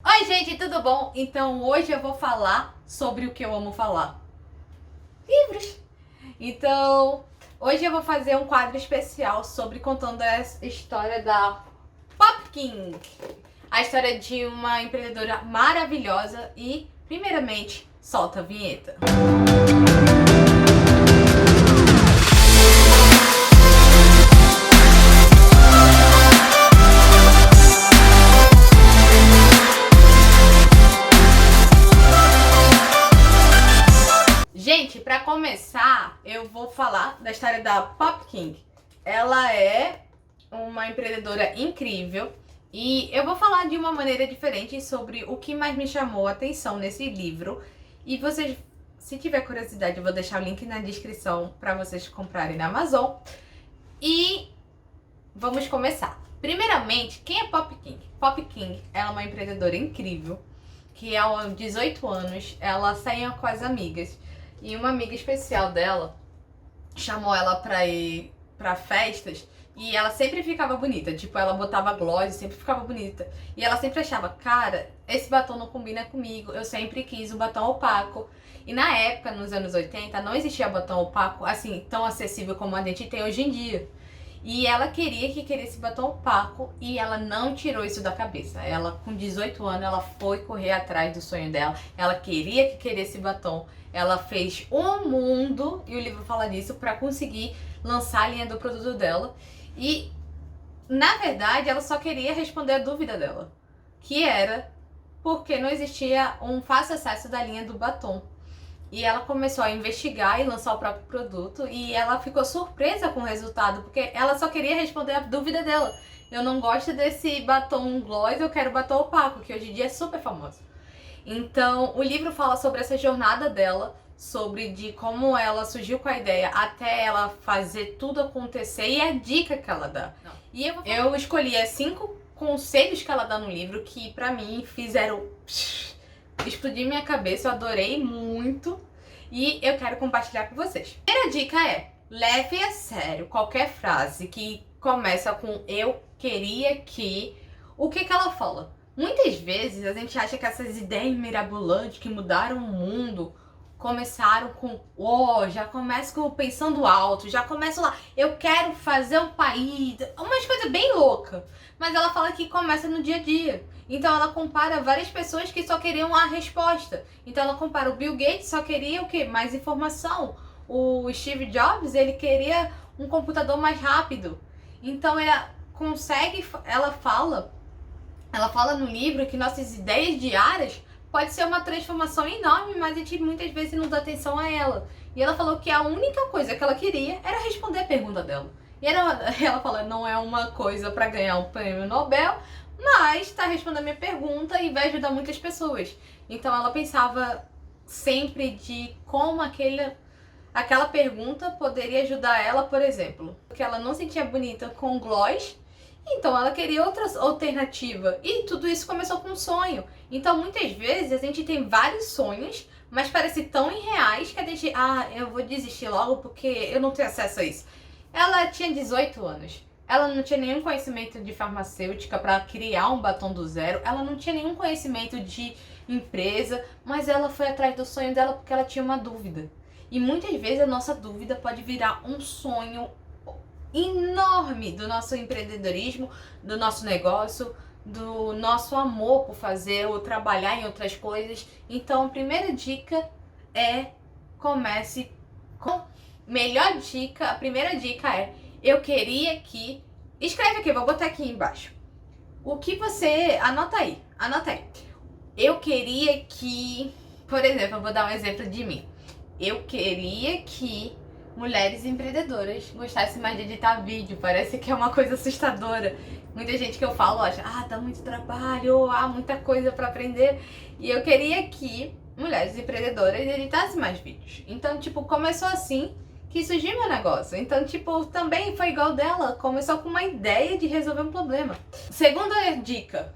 Oi, gente, tudo bom? Então, hoje eu vou falar sobre o que eu amo falar: livros. Então, hoje eu vou fazer um quadro especial sobre contando a história da Pop King, a história de uma empreendedora maravilhosa. E, primeiramente, solta a vinheta. Gente, pra começar, eu vou falar da história da Pop King. Ela é uma empreendedora incrível e eu vou falar de uma maneira diferente sobre o que mais me chamou a atenção nesse livro. E vocês, se tiver curiosidade, eu vou deixar o link na descrição para vocês comprarem na Amazon. E vamos começar. Primeiramente, quem é Pop King? Pop King é uma empreendedora incrível que aos 18 anos ela saía com as amigas. E uma amiga especial dela chamou ela pra ir pra festas e ela sempre ficava bonita. Tipo, ela botava gloss e sempre ficava bonita. E ela sempre achava, cara, esse batom não combina comigo. Eu sempre quis um batom opaco. E na época, nos anos 80, não existia batom opaco assim, tão acessível como a gente tem hoje em dia. E ela queria esse batom opaco e ela não tirou isso da cabeça. Ela, com 18 anos, ela foi correr atrás do sonho dela. Ela queria esse batom. Ela fez um mundo, e o livro fala disso, para conseguir lançar a linha do produto dela. E, na verdade, ela só queria responder a dúvida dela, que era porque não existia um fácil acesso da linha do batom. E ela começou a investigar e lançar o próprio produto. E ela ficou surpresa com o resultado, porque ela só queria responder a dúvida dela. Eu não gosto desse batom gloss, eu quero batom opaco, que hoje em dia é super famoso. Então, o livro fala sobre essa jornada dela, sobre de como ela surgiu com a ideia até ela fazer tudo acontecer e a dica que ela dá. E eu escolhi as 5 conselhos que ela dá no livro que pra mim fizeram explodir minha cabeça, eu adorei muito e eu quero compartilhar com vocês. A primeira dica é: leve a sério qualquer frase que começa com eu queria que. O que ela fala? Muitas vezes a gente acha que essas ideias mirabolantes que mudaram o mundo começaram com já começa com pensando alto, já começa lá, eu quero fazer um país, umas coisas bem loucas. Mas ela fala que começa no dia a dia. Então ela compara várias pessoas que só queriam a resposta. Então ela compara o Bill Gates, só queria o quê? Mais informação. O Steve Jobs, ele queria um computador mais rápido. Então ela fala no livro que nossas ideias diárias pode ser uma transformação enorme, mas a gente muitas vezes não dá atenção a ela. E ela falou que a única coisa que ela queria era responder a pergunta dela. E ela fala, não é uma coisa para ganhar um prêmio Nobel, mas tá respondendo a minha pergunta e vai ajudar muitas pessoas. Então ela pensava sempre de como aquela pergunta poderia ajudar ela, por exemplo. Porque ela não se sentia bonita com gloss, então ela queria outra alternativa. E tudo isso começou com um sonho. Então muitas vezes a gente tem vários sonhos, mas parece tão irreais que a gente, eu vou desistir logo porque eu não tenho acesso a isso. Ela tinha 18 anos. Ela não tinha nenhum conhecimento de farmacêutica para criar um batom do zero. Ela não tinha nenhum conhecimento de empresa, mas ela foi atrás do sonho dela porque ela tinha uma dúvida. E muitas vezes a nossa dúvida pode virar um sonho enorme do nosso empreendedorismo, do nosso negócio, do nosso amor por fazer ou trabalhar em outras coisas. Então, a primeira dica é comece com... a primeira dica é eu queria que... Escreve aqui, vou botar aqui embaixo. O que você... Anota aí. Eu queria que... Por exemplo, eu vou dar um exemplo de mim. Eu queria que mulheres empreendedoras gostassem mais de editar vídeo. Parece que é uma coisa assustadora. Muita gente que eu falo acha, dá muito trabalho, muita coisa pra aprender. E eu queria que mulheres empreendedoras editassem mais vídeos. Então, começou assim que surgiu meu negócio. Então, também foi igual dela. Começou com uma ideia de resolver um problema. Segunda dica.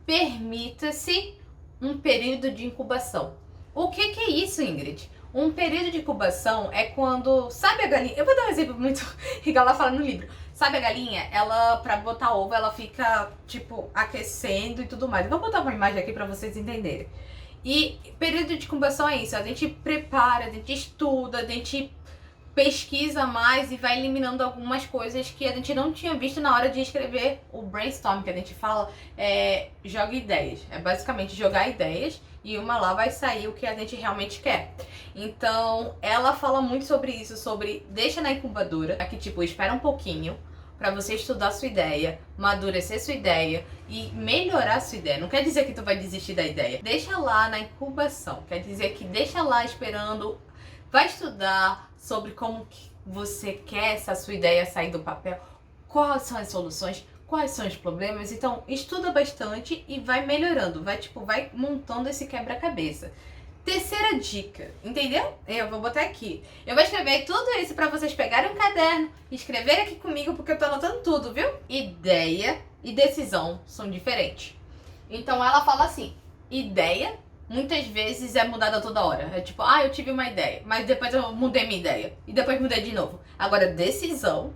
Permita-se um período de incubação. O que é isso, Ingrid? Um período de incubação é quando... Sabe a galinha? Eu vou dar um exemplo muito igual ela fala no livro. Sabe a galinha? Ela, pra botar ovo, ela fica, tipo, aquecendo e tudo mais. Eu vou botar uma imagem aqui pra vocês entenderem. E período de incubação é isso, a gente prepara, a gente estuda, a gente pesquisa mais e vai eliminando algumas coisas que a gente não tinha visto na hora de escrever o brainstorm, que a gente fala, joga ideias. É basicamente jogar ideias e uma lá vai sair o que a gente realmente quer. Então, ela fala muito sobre isso, sobre deixa na incubadora, que tipo, espera um pouquinho pra você estudar a sua ideia, amadurecer sua ideia e melhorar a sua ideia. Não quer dizer que tu vai desistir da ideia. Deixa lá na incubação, quer dizer que deixa lá esperando, vai estudar sobre como que você quer essa sua ideia sair do papel, quais são as soluções, quais são os problemas. Então, estuda bastante e vai melhorando, vai montando esse quebra-cabeça. Terceira dica, entendeu? Eu vou botar aqui. Eu vou escrever tudo isso pra vocês pegarem um caderno e escreverem aqui comigo, porque eu tô anotando tudo, viu? Ideia e decisão são diferentes. Então ela fala assim, ideia muitas vezes é mudada toda hora. É tipo, eu tive uma ideia, mas depois eu mudei minha ideia. E depois mudei de novo. Agora, decisão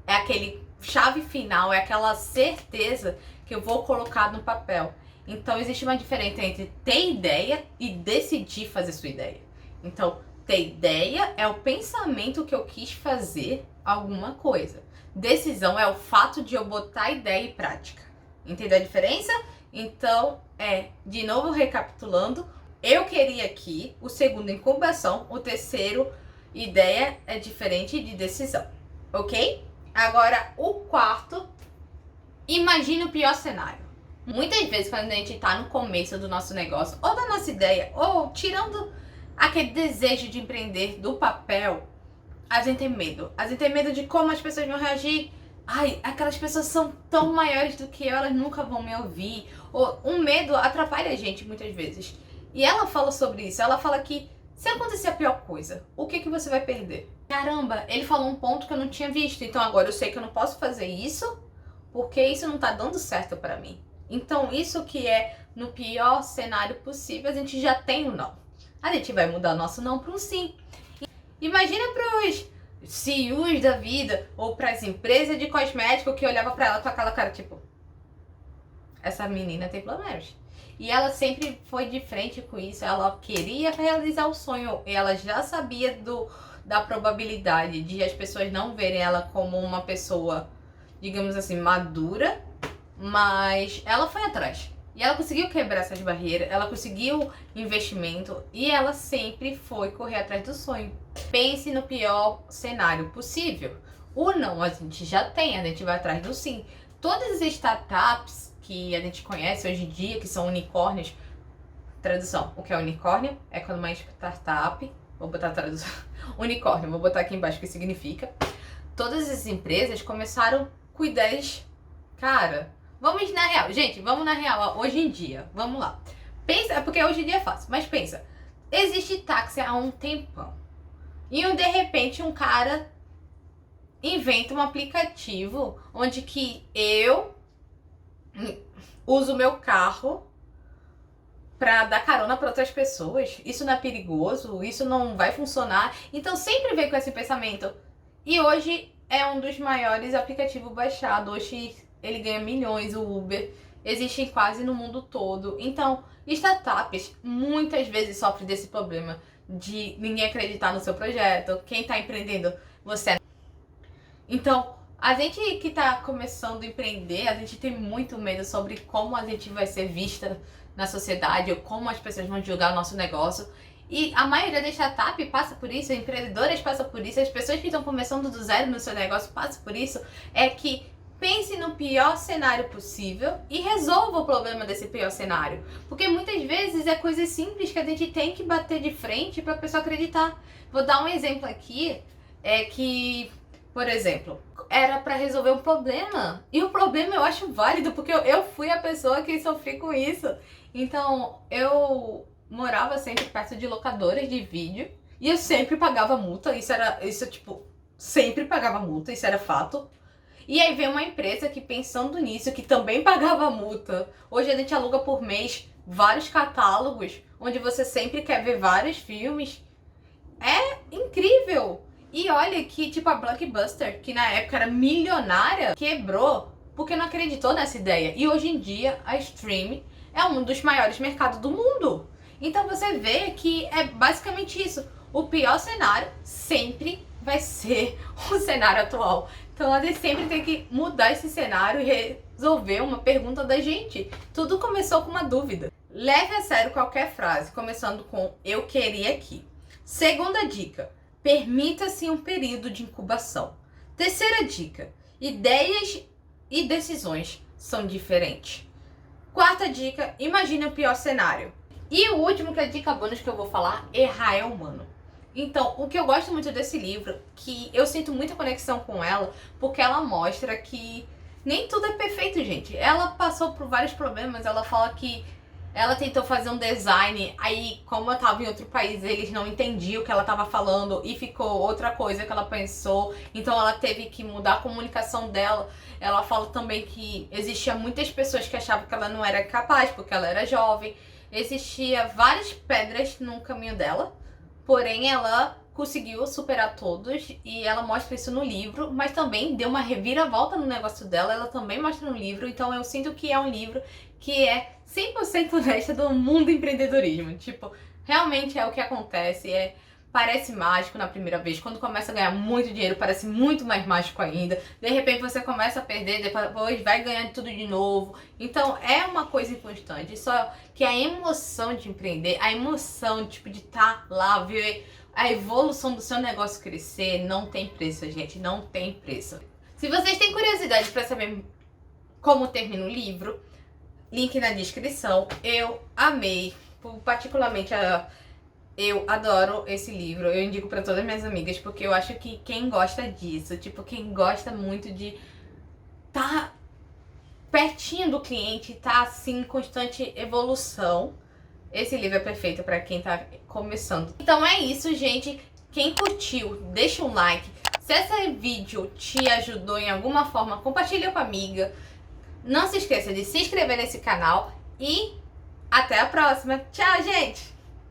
é aquele chave final, é aquela certeza que eu vou colocar no papel. Então, existe uma diferença entre ter ideia e decidir fazer sua ideia. Então, ter ideia é o pensamento que eu quis fazer alguma coisa. Decisão é o fato de eu botar a ideia em prática. Entendeu a diferença? Então, de novo recapitulando, eu queria aqui, o segundo, incubação, o terceiro, ideia é diferente de decisão, ok? Agora, o quarto, imagine o pior cenário. Muitas vezes, quando a gente tá no começo do nosso negócio, ou da nossa ideia, ou tirando aquele desejo de empreender do papel, a gente tem medo. A gente tem medo de como as pessoas vão reagir. Aquelas pessoas são tão maiores do que eu, elas nunca vão me ouvir. Ou um medo atrapalha a gente muitas vezes. E ela fala sobre isso, ela fala que se acontecer a pior coisa, o que você vai perder? Caramba, ele falou um ponto que eu não tinha visto, então agora eu sei que eu não posso fazer isso, porque isso não tá dando certo pra mim. Então isso que é no pior cenário possível, a gente já tem o não. A gente vai mudar nosso não para um sim. Imagina pros CEOs da vida, ou pras empresas de cosmético que olhava pra ela com aquela cara tipo, essa menina tem problemas. E ela sempre foi de frente com isso, ela queria realizar o sonho, ela já sabia da probabilidade de as pessoas não verem ela como uma pessoa, digamos assim, madura, mas ela foi atrás. E ela conseguiu quebrar essas barreiras, ela conseguiu investimento e ela sempre foi correr atrás do sonho. Pense no pior cenário possível. O não a gente já tem, a gente vai atrás do sim. Todas as startups que a gente conhece hoje em dia, que são unicórnios, tradução, o que é unicórnio? É quando uma startup, vou botar a tradução, unicórnio, vou botar aqui embaixo o que significa. Todas as empresas começaram com ideias, cara, vamos na real, gente, vamos na real, hoje em dia, vamos lá. Pensa, porque hoje em dia é fácil, mas pensa, existe táxi há um tempão. E de repente um cara inventa um aplicativo onde que eu uso o meu carro pra dar carona para outras pessoas. Isso não é perigoso, isso não vai funcionar. Então sempre vem com esse pensamento. E hoje é um dos maiores aplicativos baixados. Hoje ele ganha milhões, o Uber. Existe quase no mundo todo. Então, startups muitas vezes sofrem desse problema de ninguém acreditar no seu projeto. Quem tá empreendendo, você. Então, a gente que tá começando a empreender, a gente tem muito medo sobre como a gente vai ser vista na sociedade, ou como as pessoas vão julgar o nosso negócio. E a maioria das startups passa por isso, empreendedoras passam por isso, as pessoas que estão começando do zero no seu negócio passam por isso. É que pense no pior cenário possível e resolva o problema desse pior cenário. Porque muitas vezes é coisas simples que a gente tem que bater de frente para a pessoa acreditar. Vou dar um exemplo aqui, por exemplo, era para resolver um problema. E o problema eu acho válido, porque eu fui a pessoa que sofri com isso. Então, eu morava sempre perto de locadoras de vídeo e eu sempre pagava multa. Sempre pagava multa, isso era fato. E aí veio uma empresa que, pensando nisso, que também pagava multa. Hoje a gente aluga por mês vários catálogos, onde você sempre quer ver vários filmes. É incrível! E olha que, tipo, a Blockbuster, que na época era milionária, quebrou porque não acreditou nessa ideia. E hoje em dia, a Stream é um dos maiores mercados do mundo. Então você vê que é basicamente isso. O pior cenário sempre vai ser o cenário atual. Então a gente sempre tem que mudar esse cenário e resolver uma pergunta da gente. Tudo começou com uma dúvida. Leve a sério qualquer frase, começando com eu queria que. Segunda dica, permita-se um período de incubação. Terceira dica, ideias e decisões são diferentes. Quarta dica, imagine o pior cenário. E o último, que é a dica bônus que eu vou falar, errar é humano. Então, o que eu gosto muito desse livro, que eu sinto muita conexão com ela, porque ela mostra que nem tudo é perfeito, gente. Ela passou por vários problemas, ela fala que ela tentou fazer um design, aí como eu tava em outro país, eles não entendiam o que ela tava falando e ficou outra coisa que ela pensou, então ela teve que mudar a comunicação dela. Ela fala também que existia muitas pessoas que achavam que ela não era capaz, porque ela era jovem. Existia várias pedras no caminho dela, porém ela conseguiu superar todos e ela mostra isso no livro, mas também deu uma reviravolta no negócio dela, ela também mostra no livro, então eu sinto que é um livro que é 100% honesta do mundo do empreendedorismo. Tipo, realmente é o que acontece, parece mágico na primeira vez, quando começa a ganhar muito dinheiro parece muito mais mágico ainda, de repente você começa a perder, depois vai ganhar tudo de novo, então é uma coisa inconstante, só que a emoção de empreender, a emoção tipo de estar lá, ver a evolução do seu negócio crescer, não tem preço, gente, não tem preço. Se vocês têm curiosidade para saber como termina o livro, link na descrição. Eu amei, particularmente eu adoro esse livro, eu indico para todas as minhas amigas, porque eu acho que quem gosta disso, tipo, quem gosta muito de tá pertinho do cliente, tá assim, em constante evolução, esse livro é perfeito para quem tá começando. Então é isso, gente. Quem curtiu, deixa um like. Se esse vídeo te ajudou em alguma forma, compartilha com a amiga. Não se esqueça de se inscrever nesse canal e até a próxima. Tchau, gente!